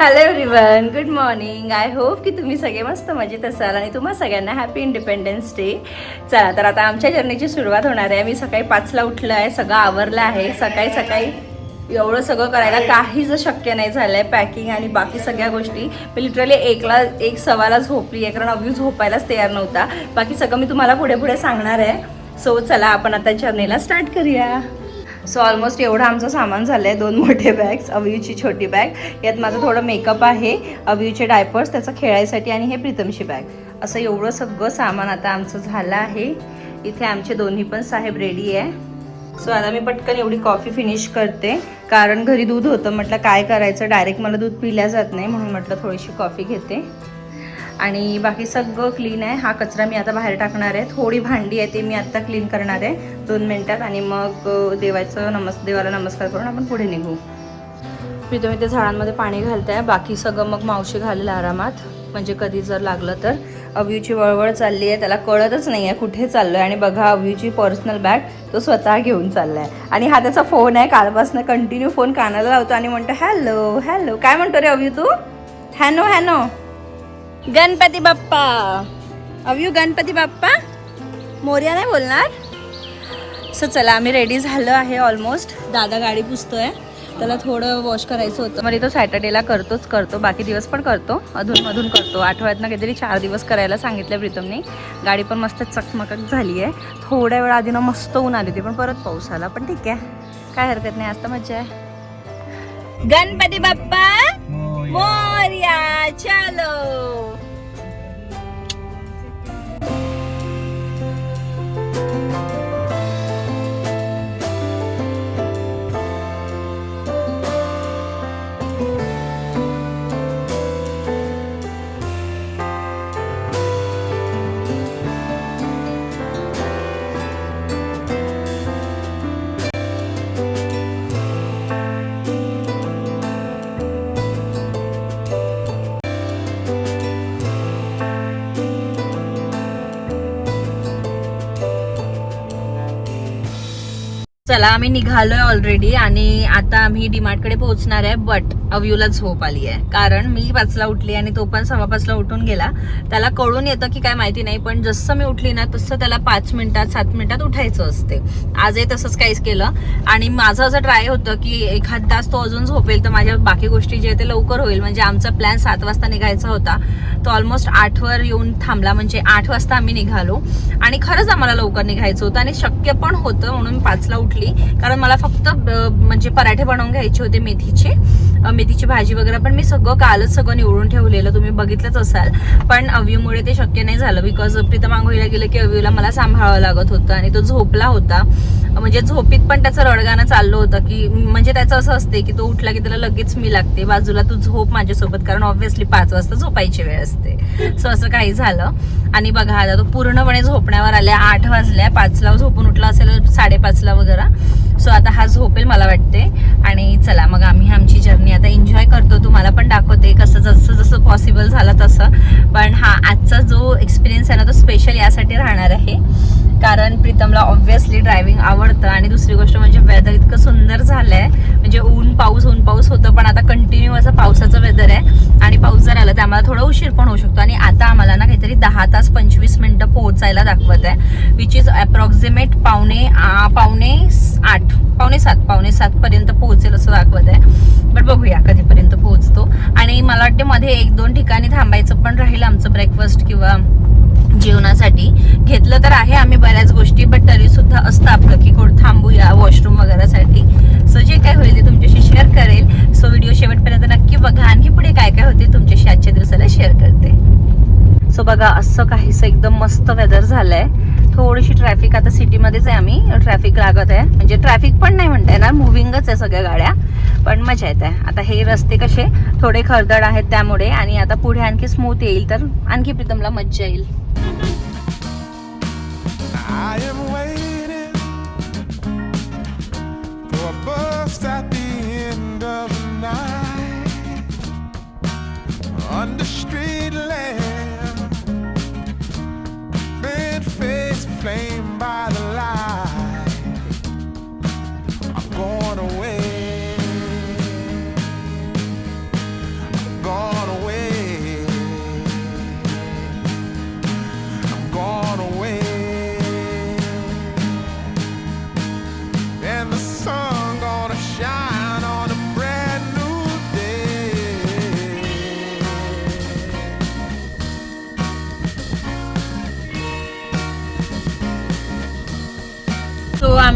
Hello everyone, good morning. I hope की तुम्ही सगळे मस्त मजेत असाल आणि तुम्हा सगळ्यांना हॅपी इंडिपेंडन्स डे. चला तर आता आमच्या जर्नीची सुरुवात होणार आहे. मी सकाळी 5ला उठलं आहे, सगळं आवरलं आहे. सकाळी सकाळी एवढं सगळं करायला काहीच शक्य नाही झालं आहे. पॅकिंग आणि बाकी सगळ्या गोष्टी मी लिटरली 1:15 झोपली आहे, कारण अव्यू झोपायलाच तयार नव्हता. बाकी सगळं मी तुम्हाला पुढे पुढे सांगणार आहे. सो चला आपण आता जर्नीला स्टार्ट करूया. सो ऑलमोस्ट एवढं आमचं सामान झालं आहे. 2 मोठे बॅग्स, अव्यूची छोटी बॅग, यात माझं थोडं मेकअप आहे, अव्यूचे डायपर्स, त्याचं खेळायसाठी, आणि हे प्रीतमची बॅग. असं एवढं सगळं सामान आता आमचं झालं आहे. इथे आमचे दोन्ही पण साहेब रेडी आहे. सो आता मी पटकन एवढी कॉफी फिनिश करते, कारण घरी दूध होतं. म्हटलं काय करायचं, डायरेक्ट मला दूध पिल्या जात नाही, म्हणून म्हटलं थोडीशी कॉफी घेते. आणि बाकी सगळं क्लीन आहे. हा कचरा मी आता बाहेर टाकणार आहे. थोडी भांडी आहे, ते मी आत्ता क्लीन करणार आहे 2 मिनिटात, आणि मग देवाला नमस्कार करून आपण पुढे निघू. प्रीतम इथे झाडांमध्ये पाणी घालते आहे. बाकी सगळं मग मावशी घालेल आरामात, म्हणजे कधी जर लागलं तर. अव्यूची वळवळ चालली आहे, त्याला कळतच नाही आहे कुठे चाललो आहे. आणि बघा, अव्यूची पर्सनल बॅग तो स्वतः घेऊन चालला आहे. आणि हा त्याचा फोन आहे, कालपासून कंटिन्यू फोन कानाला लावतो आणि म्हणतो हॅलो हॅलो. काय म्हणतो रे अव्यू तू? हॅनो हॅनो. गणपती बाप्पा. अव्यू गणपती बाप्पा मोरया नाही बोलणार. सो चला आम्ही रेडी झालो आहे ऑलमोस्ट. दादा गाडी पुसतोय, त्याला थोडं वॉश करायचं होतं. म्हणजे तो सॅटर्डेला करतो, बाकी दिवस पण करतो, अधूनमधून करतो. आठवड्यातनं काहीतरी 4 दिवस करायला सांगितलं प्रीतमने. गाडी पण मस्त चकमकक झाली आहे. थोड्या वेळा आधी ना मस्त ऊन आली होती, पण परत पाऊस आला. पण ठीक आहे, काय हरकत नाही, आज तर मजा आहे. गणपती बाप्पा मोरया. चलो. चला आम्ही निघालोय ऑलरेडी, आणि आता आम्ही डीमार्टकडे पोहोचणार आहे. बट अव्यूला झोप आली आहे, कारण मी 5ला उठली आणि तो पण 5:15ला उठून गेला. त्याला कळून येतं की काय माहिती नाही, पण जसं मी उठली ना तसं त्याला 5 मिनिटात 7 मिनिटात उठायचं असते. आजही तसंच काहीच केलं. आणि माझं असं ट्राय होतं की एखाद तास तो अजून झोपेल तर माझ्या बाकी गोष्टी जे ते लवकर होईल. म्हणजे आमचा प्लॅन 7 वाजता निघायचा होता, तो ऑलमोस्ट 8वर येऊन थांबला. म्हणजे 8 वाजता आम्ही निघालो, आणि खरंच आम्हाला लवकर निघायचं होतं आणि शक्य पण होतं, म्हणून 5ला उठली. कारण मला फक्त म्हणजे पराठे बनवून घ्यायचे होते, मेथीची भाजी वगैरे पण मी कालच सगळं निवडून ठेवलेलं, तुम्ही बघितलंच असाल. पण अव्यूमुळे ते शक्य नाही झालं, बिकॉज प्रीतम आंघोळीला गेलं की अव्यूला मला सांभाळावं लागत होतं, आणि तो झोपला होता. म्हणजे झोपीत पण त्याचं रडगाणं चाललं होतं, की म्हणजे त्याचं असं असते की तो उठला की त्याला लगेच मी लागते बाजूला, तू झोप माझ्यासोबत, कारण ऑब्व्हियसली 5 वाजता झोपायची वेळ असते. सो असं काही झालं. आणि बघा आता तो पूर्णपणे झोपण्यावर आल्या. 8 वाजल्या, 5ला झोपून उठला असेल 5:30ला वगैरे. सो आता हा झोपेल मला वाटते. आणि चला मग आम्ही आमची जर्नी आता एन्जॉय करतो, तुम्हाला पण दाखवते कसं जसं पॉसिबल झालं तसं. पण हा आजचा जो एक्सपिरियन्स आहे ना, तो स्पेशल यासाठी राहणार आहे, कारण प्रीतमला ऑब्व्हियसली ड्रायव्हिंग आवडतं. आणि दुसरी गोष्ट म्हणजे वेदर इतकं सुंदर झालंय, म्हणजे ऊन पाऊस होतं, पण आता कंटिन्यू असं पावसाचं वेदर आहे. आणि पाऊस जर आला तर आम्हाला थोडा उशीर पण होऊ शकतो. आणि आता आम्हाला ना काहीतरी 10 तास 25 मिनिटं पोहोचायला दाखवत आहे, विच इज अप्रॉक्सिमेट पावणे 7 पर्यंत पोहोचेल असं दाखवत आहे. बट बघूया कधीपर्यंत पोहोचतो. आणि मला वाटते मध्ये 1-2 ठिकाणी थांबायचं पण राहील आमचं, ब्रेकफास्ट किंवा जेवणासाठी. घेतलं तर आहे आम्ही बऱ्याच गोष्टी, बट तरी सुद्धा असतं आपलं की कुठं थांबूया वॉशरूम वगैरेसाठी. सो जे काय होईल ते तुमच्याशी शेअर करेल. सो व्हिडिओ शेवटपर्यंत नक्की बघा, आणखी पुढे काय काय होते तुमच्याशी आजच्या दिवसाला शेअर करते. सो बघा, असं काहीसं एकदम मस्त वेदर झालंय. थोडीशी ट्रॅफिक आता सिटीमध्येच आहे, आम्ही ट्रॅफिक लागत आहे, म्हणजे ट्रॅफिक पण नाही म्हणता येणार, मुव्हिंगच आहे सगळ्या गाड्या, पण मजा येत आहे. आता हे रस्ते कसे थोडे खडदड आहेत त्यामुळे, आणि आता पुढे आणखी स्मूथ येईल तर आणखी प्रीतमला मजा येईल. Flame by the light, I'm going away.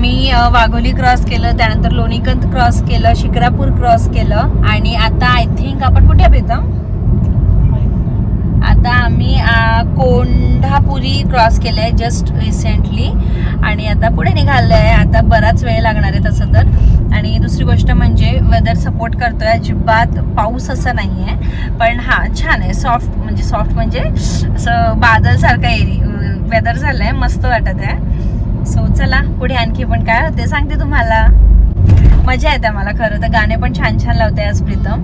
आम्ही वाघोली क्रॉस केलं, त्यानंतर लोणीकंद क्रॉस केलं, शिक्रापूर क्रॉस केलं आणि आता आय थिंक आपण कुठे प्रीतम? आता आम्ही कोंढापुरी क्रॉस केलंय जस्ट रिसेंटली आणि आता पुढे निघालोय आहे. आता बराच वेळ लागणार आहे तसं तर. आणि दुसरी गोष्ट म्हणजे वेदर सपोर्ट करतोय, अजिबात पाऊस असं नाही आहे, पण हा छान आहे, सॉफ्ट म्हणजे असं बादलसारखा वेदर झालंय, मस्त वाटत आहे. सो चला पुढे आणखी पण काय होते सांगते तुम्हाला. मजा येते मला खरं तर. गाणे पण छान छान लावते आज प्रीतम.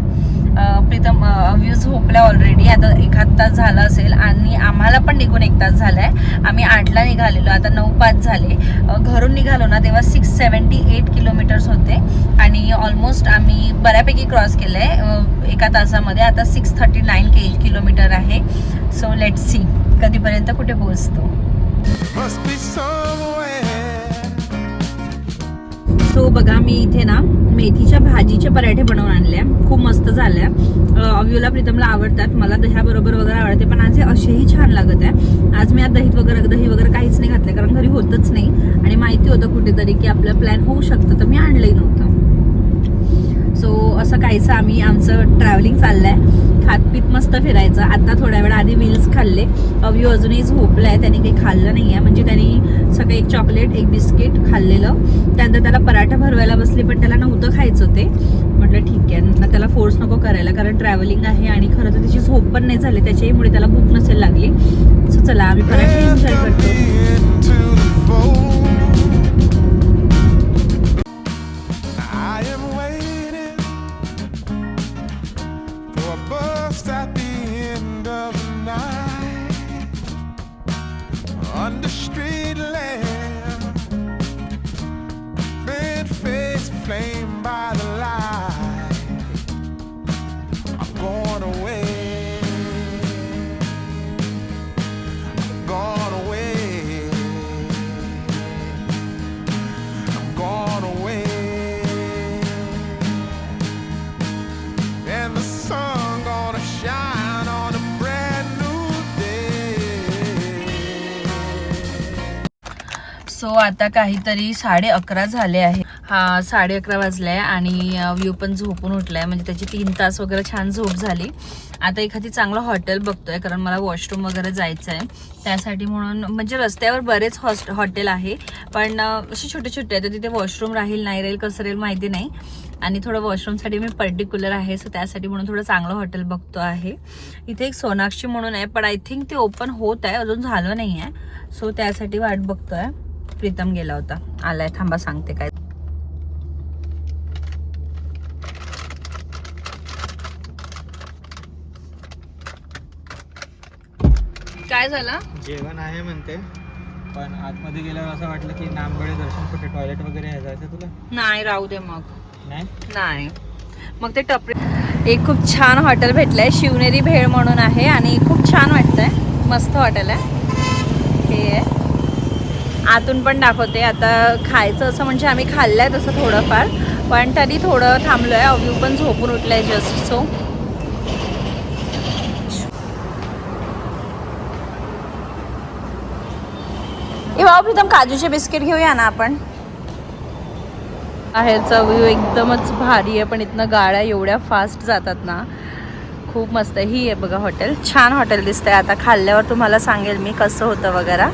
व्ह्यू झोपला ऑलरेडी. आता 1 तास झाला असेल आणि आम्हाला पण निघून 1 तास झालाय. आम्ही 8ला निघालेलो, आता 9:05 झाले. घरून निघालो ना तेव्हा 678 किलोमीटर्स होते आणि ऑलमोस्ट आम्ही बऱ्यापैकी क्रॉस केलंय 1 तासामध्ये. आता 639 किलोमीटर आहे. सो लेट्स सी कधीपर्यंत कुठे पोहोचतो. Must be somewhere. सो बघा मी इथे ना मेथीच्या भाजीचे पराठे बनवून आणले, खूप मस्त झाल्या. अव्यूला प्रीतमला आवडतात, मला दह्याबरोबर वगैरे आवडते, पण आज हे असेही छान लागत आहे. आज मी आज दही वगैरे काहीच नाही घातलं कारण घरी होतच नाही आणि माहिती होतं कुठेतरी की आपलं प्लॅन होऊ शकतं, तर मी आणलंही नव्हतं. सो असं काहीसं आम्ही आमचं ट्रॅव्हलिंग चाललंय, खातपीत मस्त फिरायचं. आता थोड्या वेळा आधी व्हील्स खाल्ले. अव्यू अजूनही झोपलाय, त्याने काही खाल्लं नाही आहे, म्हणजे त्यांनी सकाळी 1 चॉकलेट 1 बिस्किट खाल्लेलं. त्यानंतर त्याला पराठा भरवायला बसले, पण त्याला नव्हतं खायचं ते. म्हटलं ठीक आहे ना, त्याला फोर्स नको करायला कारण ट्रॅव्हलिंग आहे आणि खरं तर त्याची झोप पण नाही झाली, त्याच्यामुळे त्याला भूक नसेल लागली. सो चला आम्ही पराठे एन्जॉय करतो. Into the fold. I am waiting for a bus at the end of the night. Under street lamp, red face flame by the light. I'm going away. I'm gone away. I'm gone away. And the sun gonna shine on a brand new day. So आता काहीतरी 11:30 झाले आहे. हा 11:30 वाजले आणि view पण झोपून उठलाय, म्हणजे त्याची 3 तास वगैरे छान झोप झाली. आता एखादी चांगलं हॉटेल बघतोय कारण मला वॉशरूम वगैरे जायचं आहे, त्यासाठी म्हणून. म्हणजे रस्त्यावर बरेच हॉटेल आहे, पण असे छोटे छोटे आहेत, तर तिथे वॉशरूम राहील नाही राहील कसं राहील माहिती नाही. आणि थोडं वॉशरूमसाठी मी पर्टिक्युलर आहे, सो त्यासाठी म्हणून थोडं चांगलं हॉटेल बघतो आहे. इथे एक सोनाक्षी म्हणून आहे, पण आय थिंक ते ओपन होत आहे, अजून झालं नाही आहे. सो त्यासाठी वाट बघतोय. प्रीतम गेला होता, आलाय, थांबा सांगते काय. काय झालं? जेवण आहे म्हणते, पण आतमध्ये गेल्यावर असं वाटलं की नामबळे दर्शन कुठे टॉयलेट वगैरे आहे, जायचं तुला? नाही, राहू दे मग. नाही मग ते टपरी. एक खूप छान हॉटेल भेटलंय, शिवनेरी भेळ म्हणून आहे आणि खूप छान वाटतंय, मस्त हॉटेल आहे. हे आहे, आतून पण दाखवते. आता खायचं असं म्हणजे आम्ही खाल्लंय तसं थोडंफार, पण तरी थोडं थांबलोय. अव्यू पण झोपून उठलाय जस्ट. सो प्रीतम काजूचे बिस्किट घेऊया ना आपण. बाहेरचा व्ह्यू एकदमच भारी आहे, पण इथनं गाड्या एवढ्या फास्ट जातात ना, खूप मस्त आहे. ही आहे बघा हॉटेल, छान हॉटेल दिसतंय. आता खाल्ल्यावर तुम्हाला सांगेल मी कसं होतं वगैरे.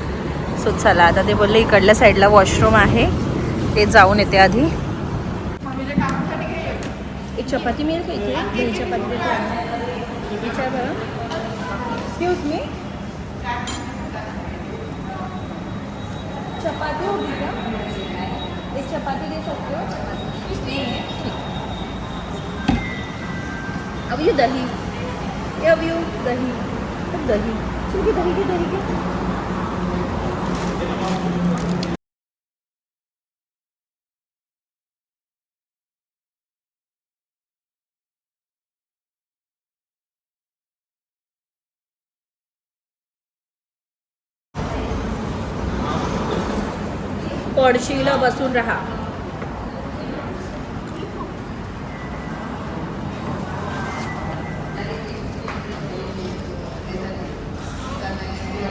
सो चला, आता ते बोलले इकडल्या साईडला वॉशरूम आहे, ते जाऊन येते आधी. एक चपाती मिळेल का इथे? दही चपाती देते, विचार बरं. एक्सक्यूज मी, चपाती होगी क्या? एक चपाती दे सकते हो? अब ये दही, ये अब ये दही, अब दही, चल के दही के पडशीला बसून राहा.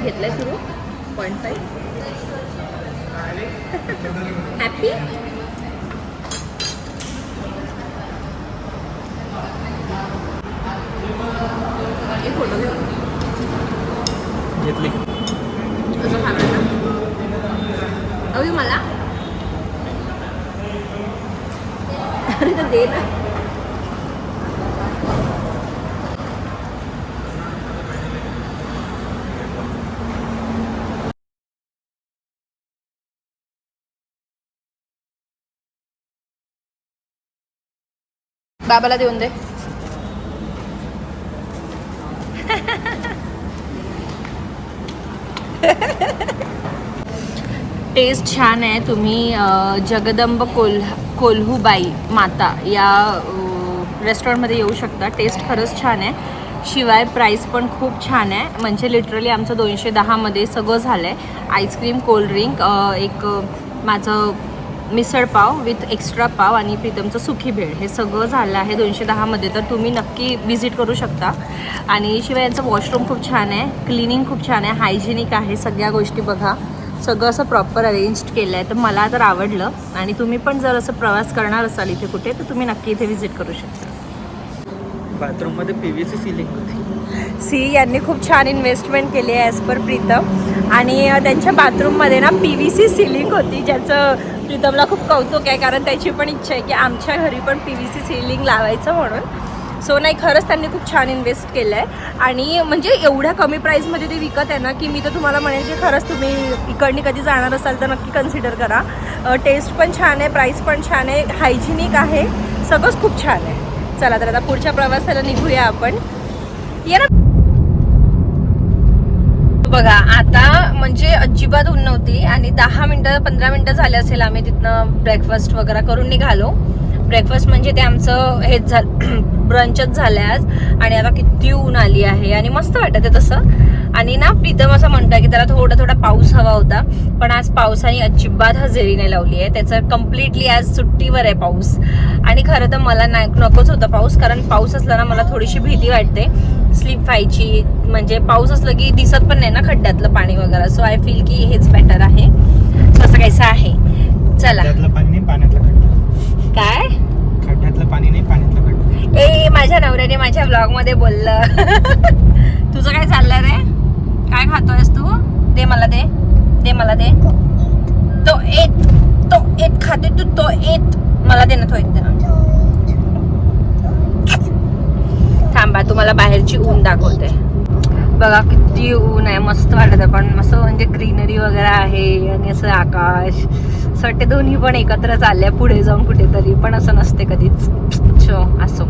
घेतलंय सुरू 0.5. हॅपी? एक फोटो घेऊ. घेतली. कसं खाणार ना? अवी मला अरे तर दे ना. बाबाला देऊन दे. टेस्ट छान आहे. तुम्ही जगदंब कोल्हूबाई माता या रेस्टॉरंटमध्ये येऊ शकता. टेस्ट खरंच छान आहे. शिवाय प्राईस पण खूप छान आहे. म्हणजे लिटरली आमचं 210मध्ये सगळं झालं आहे. आईस्क्रीम, कोल्ड्रिंक, एक माझं मिसळ पाव विथ एक्स्ट्रा पाव आणि प्रीतमचं सुखी भेळ हे सगळं झालं आहे 210मध्ये. तर तुम्ही नक्की विजिट करू शकता. आणि शिवाय यांचं वॉशरूम खूप छान आहे. क्लिनिंग खूप छान आहे. हायजेनिक आहे. सगळ्या गोष्टी बघा, सगळं असं प्रॉपर अरेंज केलं आहे. तर मला तर आवडलं. आणि तुम्ही पण जर असं प्रवास करणार असाल इथे कुठे तर तुम्ही नक्की इथे व्हिजिट करू शकता. बाथरूममध्ये PVC सिलिंग होती. यांनी खूप छान इन्व्हेस्टमेंट केली आहे ॲज पर प्रीतम. आणि त्यांच्या बाथरूममध्ये ना PVC सिलिंग होती, ज्याचं प्रीतमला खूप कौतुक आहे. कारण त्याची पण इच्छा आहे की आमच्या घरी पण PVC सिलिंग लावायचं म्हणून. सो नाही, खरंच त्यांनी खूप छान इन्व्हेस्ट केलं आहे. आणि म्हणजे एवढ्या कमी प्राईसमध्ये ते विकत आहे ना की मी तर तुम्हाला म्हणेन की खरंच तुम्ही इकडनी कधी जाणार असाल तर नक्की कन्सिडर करा. टेस्ट पण छान आहे, प्राईस पण छान आहे, हायजिनिक आहे, सगळंच खूप छान आहे. चला तर आता पुढच्या प्रवासाला निघूया आपण. ये ना. बघा आता म्हणजे अजिबात ऊन नव्हती आणि 10-15 मिनटं झाले असेल आम्ही तिथनं ब्रेकफास्ट वगैरे करून निघालो. ब्रेकफास्ट म्हणजे ते आमचं हेच झालं, ब्रंचच झालं आज. आणि आता किती ऊन आली आहे आणि मस्त वाटत आहे तसं. आणि ना प्रीतम असं म्हणतोय की त्याला थोडा पाऊस हवा होता, पण आज पावसाने अजिबात हजेरी नाही लावली आहे. त्याचं कम्प्लिटली आज सुट्टीवर आहे पाऊस. आणि खरं तर मला नकोच होता पाऊस, कारण पाऊस असला ना मला थोडीशी भीती वाटते स्लिप व्हायची. म्हणजे पाऊस असलं की दिसत पण नाही ना खड्ड्यातलं पाणी वगैरे. सो आय फील की हेच बेटर आहे. सो असं काहीसं आहे. चला. खड्ड्यातलं पाणी नाही, पाण्यातलं खड्डा. काय? खड्ड्यातलं पाणी नाही, पाण्यातलं खड्डा. ए माझ्या नवऱ्याने माझ्या ब्लॉग मध्ये बोललं. तुझं काय चाललंय रे? काय खातोयस तू? दे मला, दे मला दे. तो एत खाते तू. तो एत मला दे ना. तो एत दे ना. थांबा तुम्हाला बाहेरची ऊन दाखवते. बघा किती ऊन आहे. मस्त वाटत आहे. पण मस्त म्हणजे ग्रीनरी वगैरे आहे आणि असं आकाश. असं वाटते दोन्ही पण एकत्र चालल्या पुढे जाऊन कुठेतरी, पण असं नसते कधीच. असो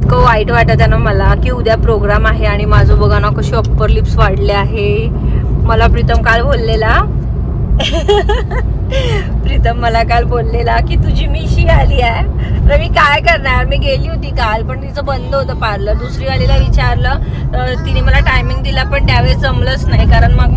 इतकं वाईट वाटत आहे ना मला की उद्या प्रोग्राम आहे आणि माझं बघा ना कशी अप्पर लिप्स वाढले आहे. मला प्रीतम काल बोललेला की तुझी मिशी आली आहे. तर मी काय करणार, मी गेली होती काल पण तिचं बंद होतं पार्लर. दुसरी वालीला विचारलं तर तिने मला टायमिंग दिला, पण त्यावेळेस जमलंच नाही. कारण मग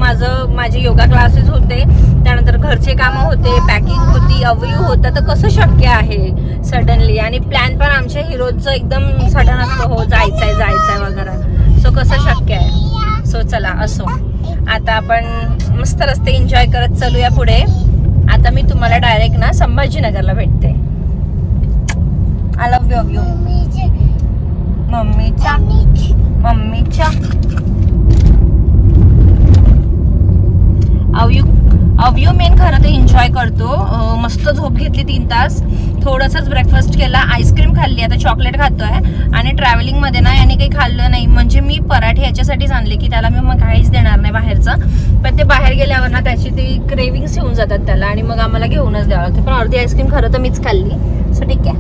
माझे योगा क्लासेस होते, त्यानंतर घरचे कामं होते, पॅकिंग होती, अवयव होता. तर कसं शक्य आहे सडनली. आणि प्लॅन पण आमच्या हिरोजचं एकदम सडन असतं, हो जायचंय वगैरे. सो कसं शक्य आहे. सो चला असो, आता आपण मस्त रस्ते एन्जॉय करत चालूया पुढे. आता मी तुम्हाला डायरेक्ट ना संभाजीनगरला भेटते. I love you. मम्मीच्या अवयू मेन खरं ते एन्जॉय करतो. मस्त झोप घेतली 3 तास, थोडंसंच ब्रेकफास्ट केला, आईस्क्रीम खाल्ली, आता चॉकलेट खातोय. आणि ट्रॅव्हलिंगमध्ये ना याने काही खाल्लं नाही. म्हणजे मी पराठे याच्यासाठीच आणले की त्याला मी मग काहीच देणार नाही बाहेरचं. पण ते बाहेर गेल्यावर ना त्याची ती क्रेविंग्स येऊन जातात त्याला आणि मग आम्हाला घेऊनच द्यावं लागते. पण अर्धी आईस्क्रीम खरं तर मीच खाल्ली. सो ठीक आहे,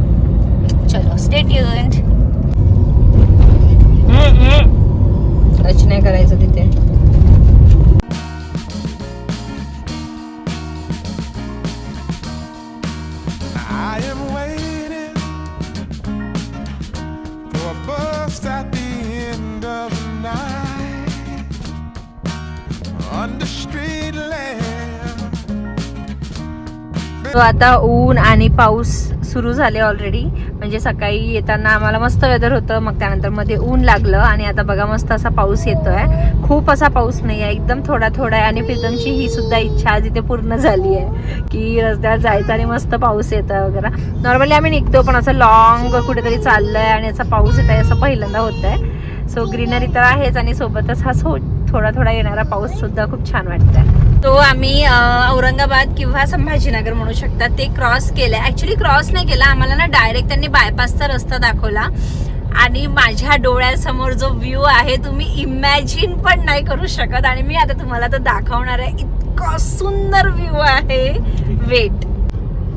चलो स्टे ट्यून्ड. टच नाही करायचं तिथे. I am waiting for a bus at the end of the night under street lamp. तो आता ऊन आणि पाऊस सुरू झाले ऑलरेडी. म्हणजे सकाळी येताना आम्हाला मस्त वेदर होतं, मग त्यानंतर मध्ये ऊन लागलं आणि आता बघा मस्त असा पाऊस येतोय. खूप असा पाऊस नाही आहे, एकदम थोडा थोडा आहे. आणि प्रीतमची ही सुद्धा इच्छा आज इथे पूर्ण झाली आहे की रस्त्यावर जायचं आणि मस्त पाऊस येतोय वगैरे. नॉर्मली आम्ही निघतो पण असं लॉंग कुठेतरी चाललंय आणि असा पाऊस येत आहे असं पहिल्यांदा होत आहे. सो ग्रीनरी तर आहेच आणि सोबतच हा थोडा थोडा येणारा पाऊस सुद्धा खूप छान वाटतंय. तो आम्ही औरंगाबाद किंवा संभाजीनगर म्हणू शकता ते क्रॉस केलंय. ऍक्च्युली क्रॉस नाही केला, आम्हाला ना डायरेक्ट त्यांनी बायपासचा रस्ता दाखवला आणि माझ्या डोळ्यासमोर जो व्ह्यू आहे तुम्ही इमॅजिन पण नाही करू शकत. आणि मी आता तुम्हाला तो दाखवणार आहे. इतका सुंदर व्ह्यू आहे. वेट,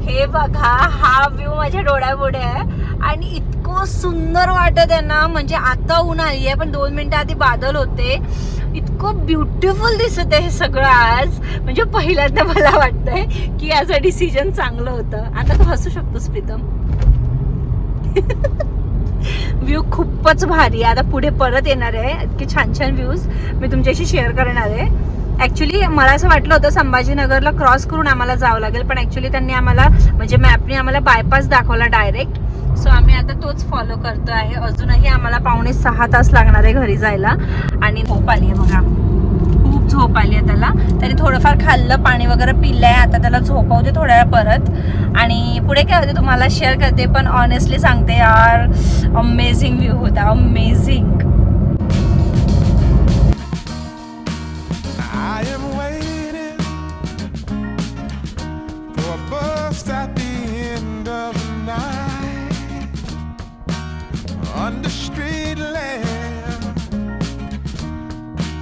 हे बघा, हा व्ह्यू माझ्या डोळ्यापुढे आहे आणि इतकं सुंदर वाटत आहे ना. म्हणजे आता ऊन आली आहे पण 2 मिनिटं आधी बादल होते. इतकं ब्युटिफुल दिसत आहे हे सगळं आज. म्हणजे पहिल्यांदा मला वाटतंय की याचं डिसिजन चांगलं होतं. आता तू हसू शकतोस प्रीतम. व्ह्यू खूपच भारी आहे. आता पुढे परत येणार आहे, इतके छान छान व्ह्यूज मी तुमच्याशी शेअर करणार आहे. ऍक्च्युली मला असं वाटलं होतं संभाजीनगरला क्रॉस करून आम्हाला जावं लागेल, पण ऍक्च्युली त्यांनी आम्हाला म्हणजे मॅपने आम्हाला बायपास दाखवला डायरेक्ट. सो आम्ही आता तोच फॉलो करतो आहे. अजूनही आम्हाला 5.25 तास लागणार आहे घरी जायला. आणि झोप आली आहे बघा, खूप झोप आली आहे त्याला. तरी थोडंफार खाल्लं, पाणी वगैरे पिलंय. आता त्याला झोपवते थोड्या वेळ परत आणि पुढे काय होते तुम्हाला शेअर करते. पण ऑनेस्टली सांगते यार, अमेझिंग व्ह्यू होता, amazing. I am waiting for a bus at the end of the night under street lamp,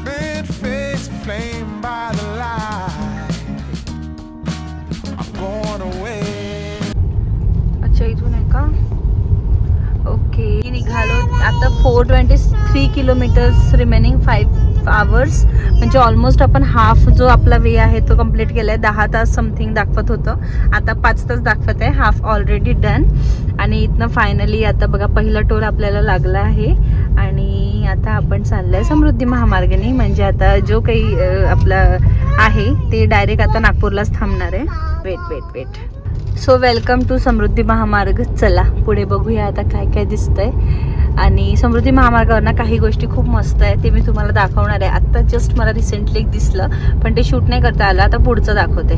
bent face flame by the light. I'm going away. अच्छा, इथून आहे का? ओके, निघालो आता. 423 किलोमीटर्स रिमेनिंग 5 आवर्स. म्हणजे almost आपण half जो आपला वे आहे तो कम्प्लीट केलाय. 10 तास समथिंग दाखवत होतं, आता 5 तास दाखवत आहे. Half already done. आणि इथनं फायनली आता बघा पहिला टोल आपल्याला लागला आहे आणि आता आपण चाललोय समृद्धी महामार्गाने. म्हणजे आता जो काही आपलं आहे ते डायरेक्ट आता नागपूरलाच थांबणार आहे. वेट. सो वेलकम टू समृद्धी महामार्ग. चला पुढे बघूया आता काय काय दिसतंय. आणि समृद्धी महामार्गावर ना काही गोष्टी खूप मस्त आहे, ते मी तुम्हाला दाखवणार आहे. आत्ता जस्ट मला रिसेंटली एक दिसलं पण ते शूट नाही करता आलं. आता पुढचं दाखवते.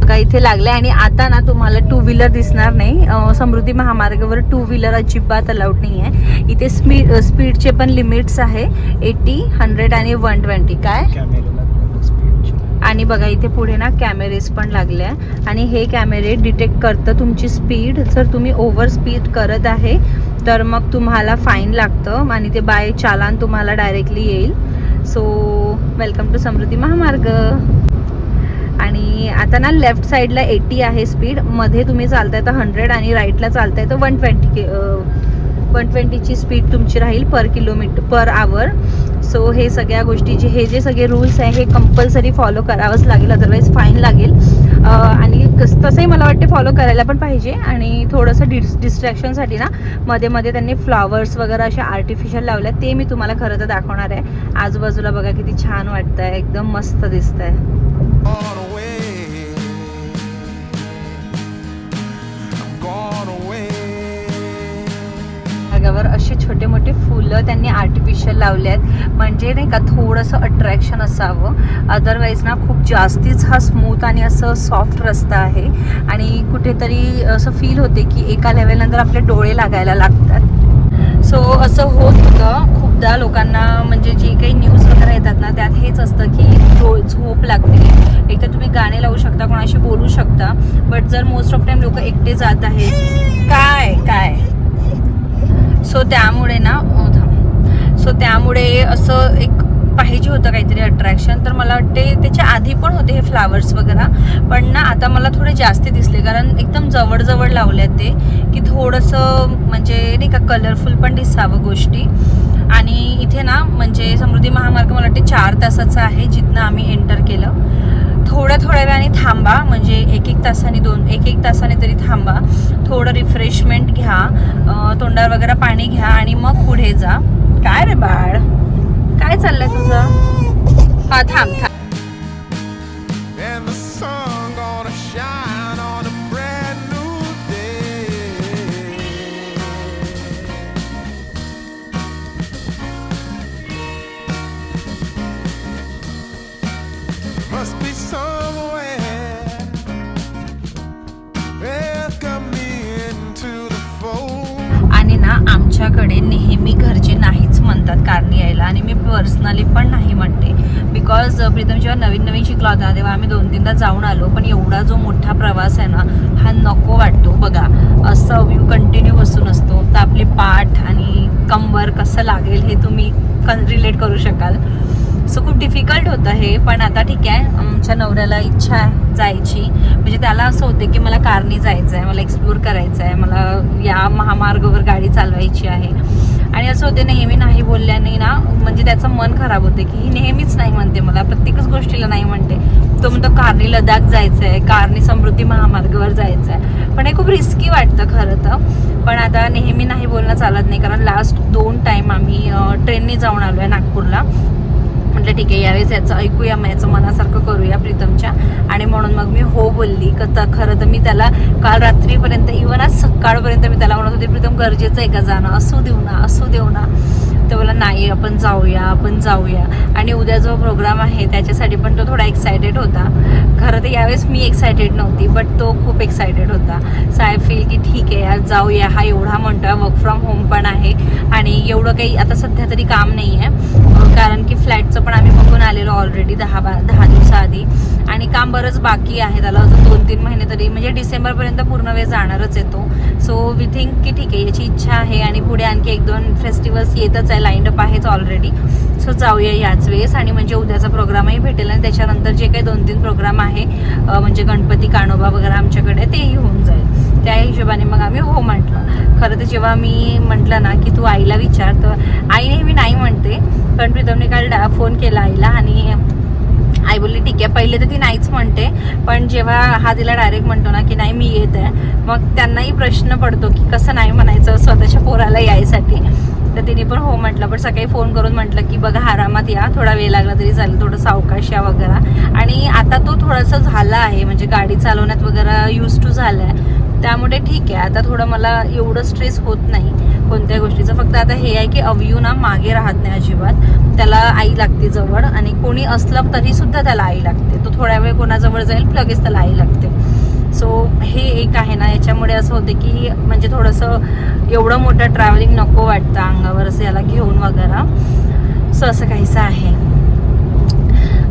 बघा इथे लागले आणि आता ना तुम्हाला 2 व्हीलर दिसणार नाही. समृद्धी महामार्गावर 2 व्हीलर अजिबात अलाउड नाही आहे. इथे स्पीडचे पण लिमिट्स आहे 80, 100 आणि 120. काय आणि बघा इथे पुढे ना कॅमेरेज पण लागले आहे आणि हे कॅमेरे डिटेक्ट करतं तुमची स्पीड. जर तुम्ही ओव्हर स्पीड करत आहे तर मग तुम्हाला फाईन लागतं आणि ते बाय चालान तुम्हाला डायरेक्टली येईल. सो वेलकम टू समृद्धी महामार्ग. आणि आता ना लेफ्ट साईडला 80 आहे स्पीड, मध्ये तुम्ही चालताय तर 100 आणि राईटला चालताय तर 120ची स्पीड तुमची राहील पर आवर. सो हे सगळ्या गोष्टी हे जे सगळे रूल्स आहे हे कंपल्सरी फॉलो करावंच लागेल, अदरवाईज फाईन लागेल. आणि तसंही मला वाटते फॉलो करायला पण पाहिजे. आणि थोडंसं डिस्ट्रॅक्शनसाठी ना मध्ये मध्ये त्यांनी फ्लॉवर्स वगैरे अशा आर्टिफिशियल लावल्या, ते मी तुम्हाला खरं तर दाखवणार आहे. आजूबाजूला बघा किती छान वाटतंय, एकदम मस्त दिसतंय. Gone away. I'm gone away. जागावर असे छोटे मोठे फुलं त्यांनी आर्टिफिशियल लावले आहेत, म्हणजे नाही का थोडंसं अट्रॅक्शन असावं. अदरवाईज ना खूप जास्तीच हा स्मूथ आणि असं सॉफ्ट रस्ता आहे आणि कुठेतरी असं फील होते की एका लेवलनंतर आपले डोळे लागायला लागतात. सो असं होत होतं खूपदा लोकांना, म्हणजे जे काही न्यूज वगैरे येतात ना त्यात हेच असतं की झोप लागते. एक तर तुम्ही गाणे लावू शकता, कोणाशी बोलू शकता, बट जर मोस्ट ऑफ टाइम लोक एकटे जात आहेत काय सो त्यामुळे असं एक पाहिजे होतं काहीतरी अट्रॅक्शन. तर मला वाटते त्याच्या आधी पण होते हे फ्लावर्स वगैरे, पण ना आता मला थोडे जास्ती दिसले कारण एकदम जवळ लावले आहेत ते, की थोडंसं म्हणजे नाही का कलरफुल पण दिसावं गोष्टी. आणि इथे ना म्हणजे समृद्धी महामार्ग मला वाटते 4 तासाचा आहे जिथनं आम्ही एंटर केलं. थोड्या वेळाने थांबा, म्हणजे एक तासाने तरी थांबा, थोडं रिफ्रेशमेंट घ्या, तोंडावर वगैरे पाणी घ्या आणि मग पुढे जा. काय रे बाळ, काय चाललंय तुझं? हा थांब. And the sun gonna shine on a brand new day. आमच्याकडे नेहमी घरचे नाहीच म्हणतात कारने यायला आणि मी पर्सनली पण नाही म्हणते. बिकॉज प्रीतम जेव्हा नवीन नवीन शिकला होता तेव्हा आम्ही 2-3दा जाऊन आलो, पण एवढा जो मोठा प्रवास आहे ना हा नको वाटतो. बघा असं व्ह्यू कंटिन्यू बसून असतो तर आपली पाठ आणि कंबर कसं लागेल हे तुम्ही रिलेट करू शकाल. सो खूप डिफिकल्ट होतं हे, पण आता ठीक आहे. आमच्या नवऱ्याला इच्छा आहे जायची, म्हणजे त्याला असं होते की मला कारने जायचं आहे, मला एक्सप्लोर करायचं आहे, मला या महामार्गावर गाडी चालवायची आहे. आणि असं होते नेहमी नाही बोलल्याने ना म्हणजे त्याचं मन खराब होते की ही नेहमीच नाही म्हणते, मला प्रत्येकच गोष्टीला नाही म्हणते. तो म्हणतो कारने लडाख जायचं आहे, कारने समृद्धी महामार्गावर जायचं आहे, पण हे खूप रिस्की वाटतं खरं तर. पण आता नेहमी नाही बोलणं चालत नाही, कारण लास्ट 2 टाईम आम्ही ट्रेनने जाऊन आलो आहे नागपूरला. म्हटलं ठीक आहे यावेळेस याचं ऐकूया, मग याचं मनासारखं करूया प्रीतमच्या. आणि म्हणून मग मी हो बोलली. खरं तर मी त्याला काल रात्रीपर्यंत इव्हन आज सकाळपर्यंत मी त्याला म्हणत होते प्रीतम गरजेचं आहे का जाणं, असू देऊ ना. तर बोला नाही आपण जाऊया. आणि उद्या जो प्रोग्राम आहे त्याच्यासाठी पण तो थोडा एक्सायटेड होता. खरं तर यावेळेस मी एक्सायटेड नव्हती, बट तो खूप एक्सायटेड होता. सो आय फील की ठीक आहे यार जाऊया. हा एवढा म्हणतोय, वर्क फ्रॉम होम पण आहे आणि एवढं काही आता सध्या तरी काम नाही आहे, कारण की फ्लॅटचं पण आम्ही बघून आलेलो ऑलरेडी 10 दिवसाआधी आणि काम बरंच बाकी आहे. त्याला अजून 2-3 महिने तरी म्हणजे डिसेंबरपर्यंत पूर्ण वेळ जाणारच येतो. सो वी थिंक की ठीक आहे याची इच्छा आहे आणि पुढे आणखी 1-2 फेस्टिवल्स येतच आहे, लाईंड अप आहेच ऑलरेडी. सो जाऊया याच वेळेस. आणि म्हणजे उद्याचा प्रोग्रामही भेटेल आणि त्याच्यानंतर जे काही 2-3 प्रोग्राम आहे म्हणजे गणपती कानोबा वगैरे आमच्याकडे तेही होऊन जाईल. त्या हिशोबाने मग आम्ही हो म्हटलं. खरं तर जेव्हा मी म्हटलं ना की तू आईला विचार, तर आई नेहमी नाही म्हणते, पण प्रीतमने काल फोन केला आईला आणि आई बोलली ठीक आहे. पहिले तर ती नाहीच म्हणते, पण जेव्हा हा तिला डायरेक्ट म्हणतो ना की नाही मी येत आहे, मग त्यांनाही प्रश्न पडतो की कसं नाही म्हणायचं स्वतःच्या पोराला यायसाठी. तर तिने पण हो म्हटलं, पण सकाळी फोन करून म्हटलं की बघा आरामात या, थोडा वेळ लागला तरी चालेल, थोडं सावकाश या वगैरे. आणि आता तो थोडंसं झाला आहे म्हणजे गाडी चालवण्यात वगैरे यूज टू झाला आहे, त्यामुळे ठीक आहे. आता थोडं मला एवढं स्ट्रेस होत नाही कोणत्या गोष्टीचं. फक्त आता हे आहे की अव्यू ना मागे राहत नाही अजिबात, त्याला आई लागते जवळ आणि कोणी असलं तरी सुद्धा त्याला आई लागते. तो थोड्या वेळ कोणाजवळ जाईल लगेच त्याला आई लागते. सो हे एक आहे ना, याच्यामुळे असं होते की म्हणजे थोडंसं एवढं मोठं ट्रॅव्हलिंग नको वाटतं अंगावर असं याला घेऊन वगैरे. सो असं काहीसं आहे.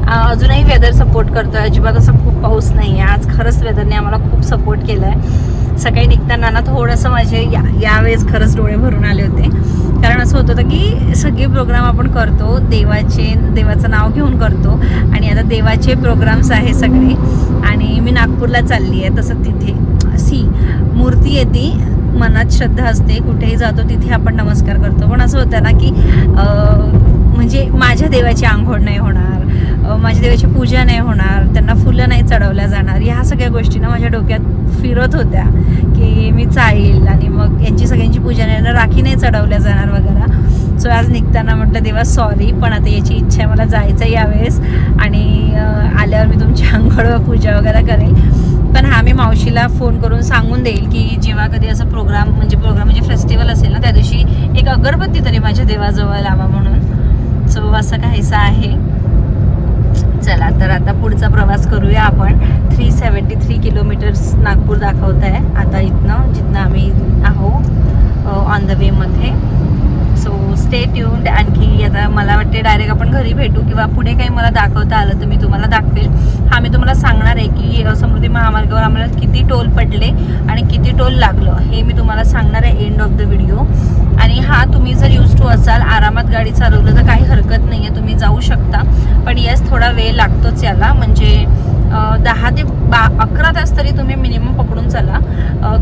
अजूनही वेदर सपोर्ट करतोय, अजिबात असं खूप पाऊस नाही आहे आज. खरंच वेदरने आम्हाला खूप सपोर्ट केला आहे. सकाळी निघताना ना थोडंसं माझे यावेळेस खरंच डोळे भरून आले होते, कारण असं होत होतं की सगळे प्रोग्राम आपण करतो देवाचं नाव घेऊन करतो आणि आता देवाचे प्रोग्राम्स आहे सगळे. आणि मी नागपूरला चालली आहे, तसं तिथे मूर्ती येते, मनात श्रद्धा असते, कुठेही जातो तिथे आपण नमस्कार करतो. पण असं होतं ना की म्हणजे माझ्या देवाची आंघोळ नाही होणार, माझ्या देवाची पूजा नाही होणार, त्यांना फुलं नाही चढवल्या जाणार, ह्या सगळ्या गोष्टी ना माझ्या डोक्यात फिरत होत्या की मी चालेल आणि मग यांची सगळ्यांची पूजा नाही, राखी नाही चढवल्या जाणार वगैरे. सो आज निघताना म्हटलं देवा सॉरी, पण आता याची इच्छा आहे मला जायचं आहे यावेळेस आणि आल्यावर मी तुमची आंघोळ पूजा वगैरे करेल. पण हा मी मावशीला फोन करून सांगून देईल की जेव्हा कधी असं प्रोग्राम म्हणजे फेस्टिवल असेल ना त्या दिवशी एक अगरबत्ती तरी माझ्या देवाजवळ लावा म्हणून. सो असं काहीसं आहे. चला तर आता पुढचा प्रवास करूया आपण. 373 किलोमीटर्स नागपूर दाखवत आहे आता जिथनं आम्ही आहो ऑन द वेमध्ये. So stay tuned. आणखी आता मला वाटते डायरेक्ट आपण घरी भेटू किंवा पुढे काही मला दाखवता आलं तर मी तुम्हाला दाखवेल. हा मी तुम्हाला सांगणार आहे की समृद्धी महामार्गावर आम्हाला किती टोल पडले आणि किती टोल लागलं हे मी तुम्हाला सांगणार आहे एंड ऑफ द व्हिडिओ. आणि हा तुम्ही जर यूज टू असाल आरामात गाडी चालवलं तर काही हरकत नाही आहे, तुम्ही जाऊ शकता. पण येस थोडा वेळ लागतोच याला, म्हणजे 10 ते 11 तास तरी तुम्ही मिनिमम पकडून चला,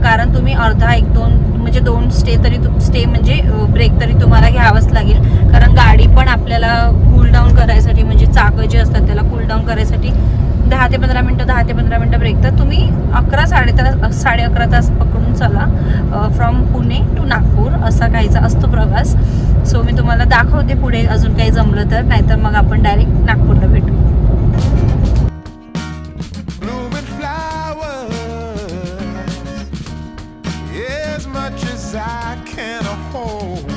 कारण तुम्ही अर्धा 1-2 म्हणजे 2 स्टे म्हणजे ब्रेक तरी तुम्हाला घ्यावंच लागेल. कारण गाडी पण आपल्याला कूल डाऊन करायसाठी म्हणजे चाकं जे असतात त्याला कूल डाऊन करायसाठी 10 ते 15 मिनटं ब्रेक. तर तुम्ही 11-11.5 तास पकडून चला फ्रॉम पुणे टू नागपूर असा काहीचा असतो प्रवास. सो मी तुम्हाला दाखवते पुढे अजून काही जमलं तर, नाहीतर मग आपण डायरेक्ट नागपूरला भेटू. blooming flowers, as much as I can hold.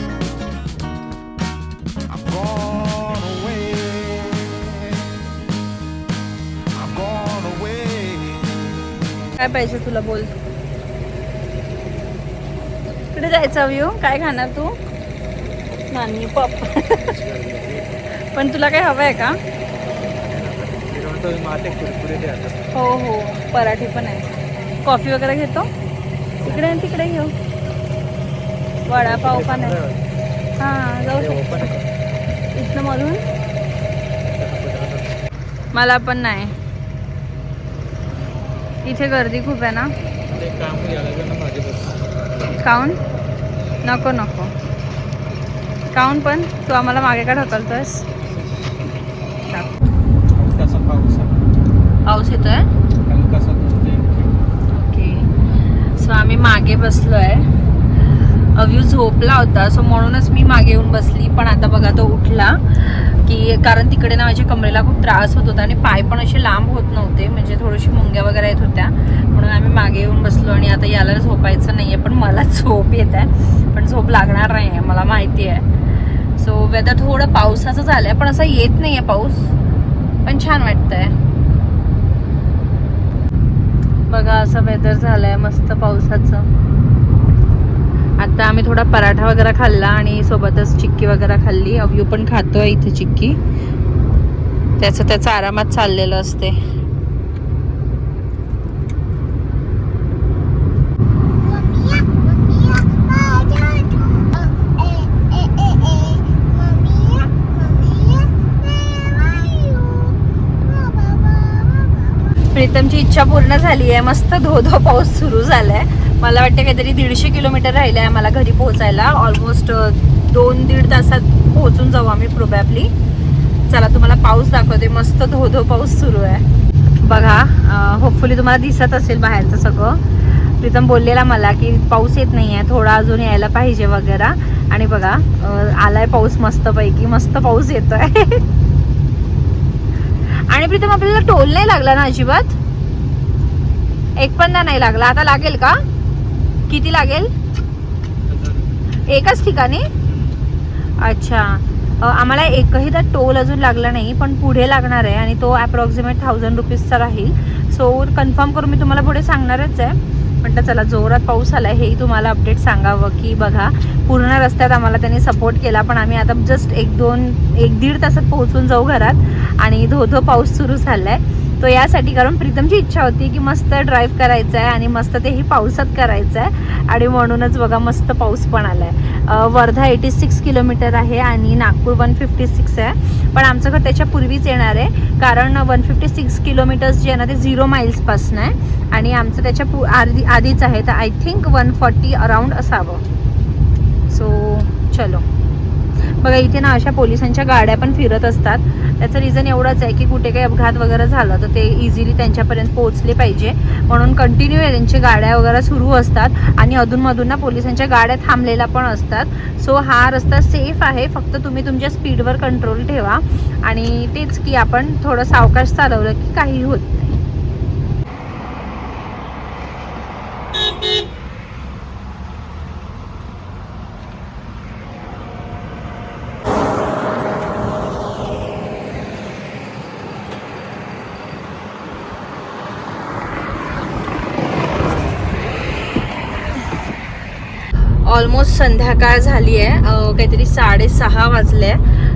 I'm gone away. I'm gone away. काय पाहिजे तुला बोल. कुठे जायचं व्ह्यू? काय खाणार तू? नानी पॉप. पण तुला काय हवं आहे का? माते कुरकुरे ते आता. हो हो, पराठे पण आहे. कॉफी वगैरे घेतो इकडे आणि तिकडे घेऊ. वडापाव पण आहे. हां जाऊ शकतो इथनं मधून. मला पण नाही, इथे गर्दी खूप आहे ना. काऊन नको नको काऊन, पण तू आम्हाला मागे का ढकलतोयस? पाऊस येतोय. ओके, सो आम्ही मागे बसलो आहे. अव्यू झोपला होता, सो म्हणूनच मी मागे येऊन बसली. पण आता बघा तो उठला की, कारण तिकडे ना माझ्या कमरेला खूप त्रास होत होता आणि पाय पण असे लांब होत नव्हते, म्हणजे थोडीशी मुंग्या वगैरे येत होत्या. म्हणून आम्ही मागे येऊन बसलो. आणि आता याला झोपायचं नाही आहे, पण मला झोप येत आहे. पण झोप लागणार नाही आहे, मला माहिती आहे. सो वेदर थोडं पावसाचं झालं आहे, पण असं येत नाही आहे पाऊस, पण छान वाटतंय. बघा असं वेदर झालंय मस्त पावसाचं. आता आम्ही थोडा पराठा वगैरे खाल्ला आणि सोबतच चिक्की वगैरे खाल्ली. अव्यू पण खातोय इथे चिक्की. त्याचं आरामात चाललेलं असते. प्रीतमची इच्छा पूर्ण झाली आहे. मस्त धो धो पाऊस सुरू झालाय. मला वाटतं काहीतरी 150 किलोमीटर राहिलं आहे आम्हाला घरी पोहोचायला. ऑलमोस्ट 2-1.5 तासात पोहोचून जाऊ आम्ही प्रोबॅबली. चला तुम्हाला पाऊस दाखवते. मस्त धो धो पाऊस सुरू आहे बघा. होपफुली तुम्हाला दिसत असेल बाहेरचं सगळं. प्रीतम बोललेला मला की पाऊस येत नाही आहे, थोडा अजून यायला पाहिजे वगैरे. आणि बघा आलाय पाऊस मस्तपैकी. मस्त पाऊस येतोय. आणि प्रीतम आपल्याला टोल नाही लागला ना अजिबात? एक पण नाही लागला. आता लागेल का? किती लागेल? एकाच ठिकाणी? अच्छा, आम्हाला एकही तर टोल अजून लागला नाही, पण पुढे लागणार आहे आणि तो अप्रॉक्सिमेट 1000 रुपीजचा राहील. सो कन्फर्म करून मी तुम्हाला पुढे सांगणारच आहे. म्हटलं चला जोरात पाऊस आला हेही तुम्हाला अपडेट सांगावं की बघा पूर्ण रस्त्यात आम्हाला त्यांनी सपोर्ट केला. पण आम्ही आता जस्ट 1-1.5 तासात पोहोचून जाऊ घरात आणि धो धो पाऊस सुरू झाला आहे. तो यासाठी कारण प्रीतमची इच्छा होती की मस्त ड्राईव्ह करायचं आहे आणि मस्त तेही पावसात करायचं आहे. आणि म्हणूनच बघा मस्त पाऊस पण आला आहे. वर्धा 86 किलोमीटर आहे आणि नागपूर 156 आहे. पण आमचं घर त्याच्या पूर्वीच येणार आहे, कारण 156 किलोमीटर्स जे आहे ना ते 0 माइल्सपासून आहे आणि आमचं त्याच्या आधीच आहे. तर आय थिंक 140 अराउंड असावं. सो चलो. बघा इथे ना अशा पोलिसांच्या गाड्या पण फिरत असतात. त्याचं रिझन एवढंच आहे की कुठे काही अपघात वगैरे झालं तर ते इझिली त्यांच्यापर्यंत पोहोचले पाहिजे, म्हणून कंटिन्यू त्यांच्या गाड्या वगैरे सुरू असतात आणि अधूनमधून ना पोलिसांच्या गाड्या थांबलेल्या पण असतात. सो हा रस्ता सेफ आहे, फक्त तुम्ही तुमच्या स्पीडवर कंट्रोल ठेवा आणि तेच की आपण थोडं सावकाश चालवलं की काही होत नाही. ऑलमोस्ट संध्याकाळ झाली आहे. काहीतरी 6:30 वाजले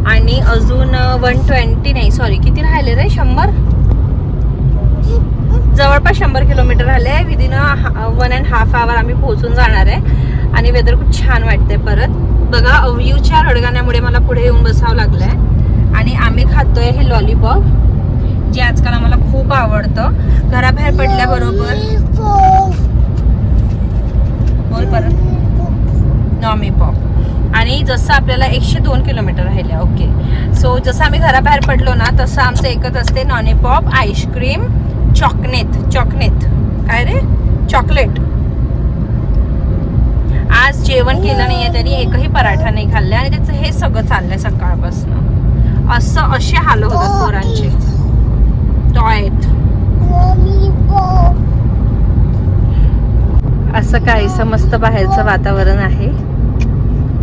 आणि अजून 120 नाही सॉरी किती राहिले रे 100 जवळपास 100 किलोमीटर राहिले. विदिन 1.5 आवर आम्ही पोहोचून जाणार आहे आणि वेदर खूप छान वाटते. परत बघा अव्यूच्या रडगाण्यामुळे मला पुढे येऊन बसावं लागलंय आणि आम्ही खातोय हे लॉलीपॉप जे आजकाल आम्हाला खूप आवडतं. घराबाहेर पडल्याबरोबर बोल परत नॉमी पॉप. आणि जसं आपल्याला 102 किलोमीटर राहिले. ओके, सो जसं आम्ही घराबाहेर पडलो ना तसं आमचं एकच असते नॉनी पॉप, आईस्क्रीम, चॉकलेट काय रे चॉकलेट. आज जेवण केलं नाही आहे त्यांनी, एकही पराठा नाही खाल्ला आणि त्याचं हे सगळं चाललंय सकाळपासून. असे हाल होतात पोरांचे. टॉयट असं काहीसं मस्त बाहेरचं वातावरण आहे.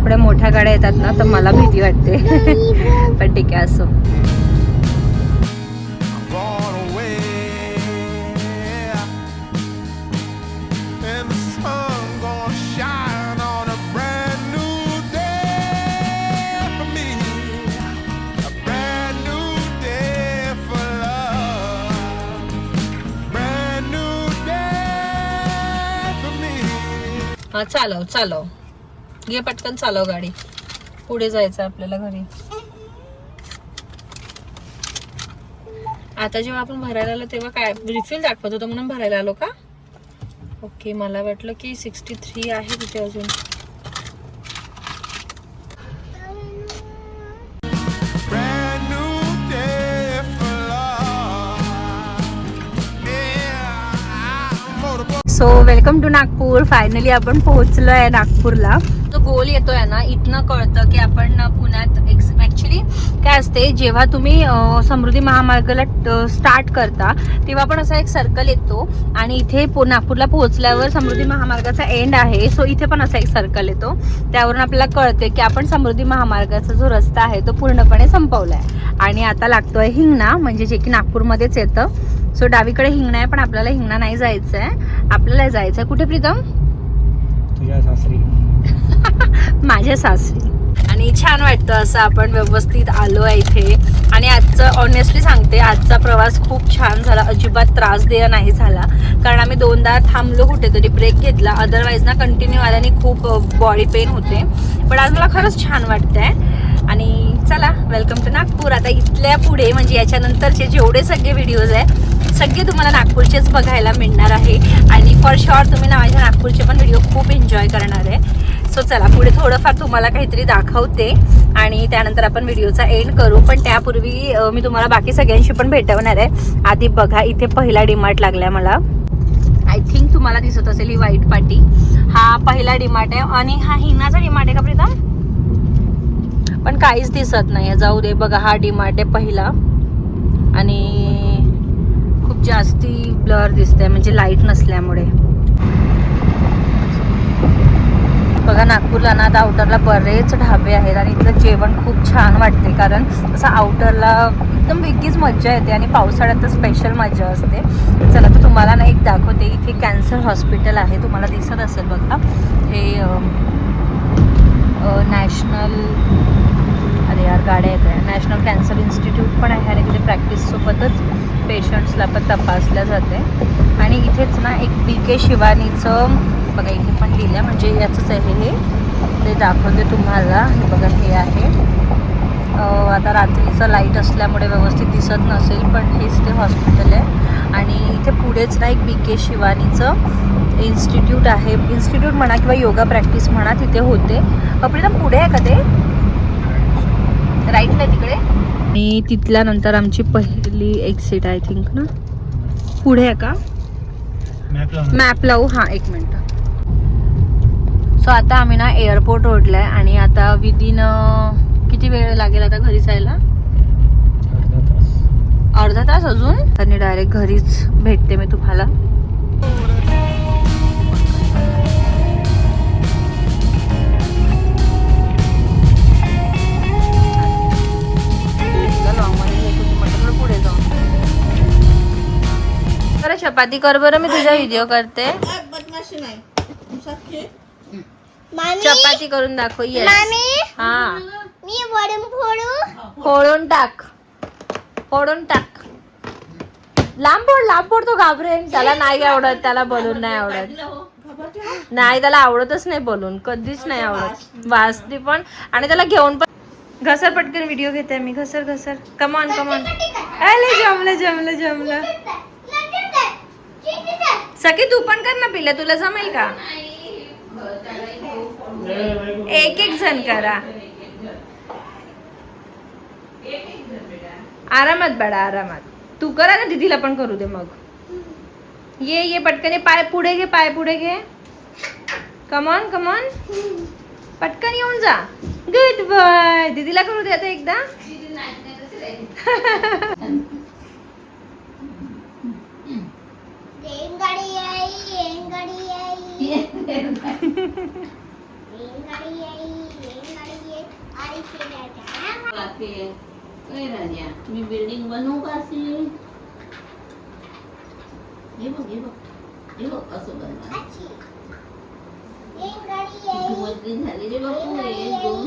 थोड्या मोठ्या गाड्या येतात ना तर मला भीती वाटते. पण ठीक आहे असो. gone away, and the sun gonna shine on a brand new day. हा चालव चालव, घे पटकन चालव गाडी, पुढे जायचं आपल्याला घरी. आता जेव्हा आपण भरायला आलो तेव्हा काय रिफिल दाखवत होतं म्हणून भरायला आलो का? ओके, मला वाटलं की 63 आहे तिथे अजून. Brand new day for love. Yeah, motorboat. So welcome to Nagpur. Finally आपण पोहोचलो आहे नागपूरला. जो गोल येतोय ना, इथनं कळतं की आपण पुण्यात ऍक्च्युली काय असते, जेव्हा तुम्ही समृद्धी महामार्गाला स्टार्ट करता तेव्हा पण असा एक सर्कल येतो आणि इथे नागपूरला पोहोचल्यावर समृद्धी महामार्गाचा एंड आहे. सो इथे पण असा एक सर्कल येतो. त्यावरून आपल्याला कळते की आपण समृद्धी महामार्गाचा जो रस्ता आहे तो पूर्णपणे संपवलाय आणि आता लागतोय हिंगणा, म्हणजे जे की नागपूरमध्येच येतं. सो डावीकडे हिंगणा आहे, पण आपल्याला हिंगणा नाही जायचंय, आपल्याला जायचंय कुठे प्रीतम? तुझ्या सासरी. माझ्या सासरी. आणि छान वाटतं असं आपण व्यवस्थित आलो आहे इथे. आणि आजचं ऑनेस्टली सांगते, आजचा प्रवास खूप छान झाला, अजिबात त्रासदेय नाही झाला. कारण आम्ही 2दा थांबलो, कुठेतरी ब्रेक घेतला, अदरवाईज ना कंटिन्यू आल्याने खूप बॉडी पेन होते. पण आज मला खरंच छान वाटतंय. आणि चला, वेलकम टू नागपूर. आता इथल्या पुढे म्हणजे याच्यानंतरचे जेवढे सगळे व्हिडिओज आहे सगळे तुम्हाला नागपूरचेच बघायला मिळणार आहे. आणि फॉर शुअर तुम्ही ना माझ्या नागपूरचे पण व्हिडिओ खूप एन्जॉय करणार आहे. सो चला, पुढे थोडंफार तुम्हाला काहीतरी दाखवते आणि त्यानंतर आपण व्हिडिओचा एंड करू. पण त्यापूर्वी मी तुम्हाला बाकी सगळ्यांशी पण भेटवणार आहे. आधी बघा, इथे पहिला डीमार्ट लागलाय मला. आय थिंक तुम्हाला दिसत असेल ही व्हाईट पाटी. हा पहिला डीमार्ट आहे. आणि हा हिंगणाचा डीमार्ट आहे का प्रीतम? पण काहीच दिसत नाही, जाऊ दे. बघा, हा डीमार्ट आहे पहिला आणि खूप जास्ती ब्लर दिसतंय म्हणजे लाईट नसल्यामुळे. बघा, नागपूरला ना आता आउटरला बरेच ढाबे आहेत आणि इथलं जेवण खूप छान वाटते. कारण असं आउटरला एकदम वेगळीच मज्जा येते आणि पावसाळ्यात तर स्पेशल मज्जा असते. चला, तर तुम्हाला ना एक दाखवते. इथे कॅन्सर हॉस्पिटल आहे, तुम्हाला दिसत असेल बघा. हे नॅशनल, अरे यार गाड्या येत आहे, नॅशनल कॅन्सर इन्स्टिट्यूट पण आहे आणि तिथे प्रॅक्टिससोबतच पेशंट्सला पण तपासल्या जाते. आणि इथेच ना एक BK शिवानीचं बघा, इथे पण लिहिलं, म्हणजे याचंच आहे हे, ते दाखवते तुम्हाला. हे बघा, हे आहे. आता रात्रीचं लाईट असल्यामुळे व्यवस्थित दिसत नसेल, पण हेच ते हॉस्पिटल आहे. आणि इथे पुढेच ना एक BK शिवानीचं इन्स्टिट्यूट आहे. इन्स्टिट्यूट म्हणा किंवा योगा प्रॅक्टिस म्हणा, तिथे होते. आपल्याला पुढे आहे का ते? राईटला तिकडे. आणि तिथल्या नंतर आमची पहिली एक्झिट आय थिंक ना, पुढे आहे का? मॅप लावू. हां, 1 मिनिट. सो आता आम्ही ना एअरपोर्ट रोडला आहे आणि आता विदिन किती वेळ लागेल आता घरी जायला? अर्धा तास अजून. आणि डायरेक्ट घरीच भेटते मी तुम्हाला. पुढे जाऊन बरं, चपाती कर बरं, मी तुझा व्हिडिओ करते. चपाती करून दाखव. येस. हा, मी वरून फोडू. फोडून टाक, फोडून टाक. लांब फोड, तो घाबरेल. त्याला नाही आवडत, त्याला बोलून नाही आवडत. नाही, त्याला आवडतच नाही बोलून, कधीच नाही आवडत. वाचते पण आणि त्याला घेऊन पण. घसर पटकन, व्हिडिओ घेते मी. घसर. कमॉन. अरे जमलं. सखी तू पण कर ना पिल्ला, तुला जमेल का? एक जण करा. आरामात बेडा, आरामात. तू करा ना, दीदीला पण करू दे मग. ये पटकन. पाय पुढे घे. कमॉन पटकन येऊन जा. Good boy. दीदीला करू दे आता एकदा. मी बिल्डिंग बनवू का अशी? हे बघ असं बनवा. मजली झालेली बापू, 1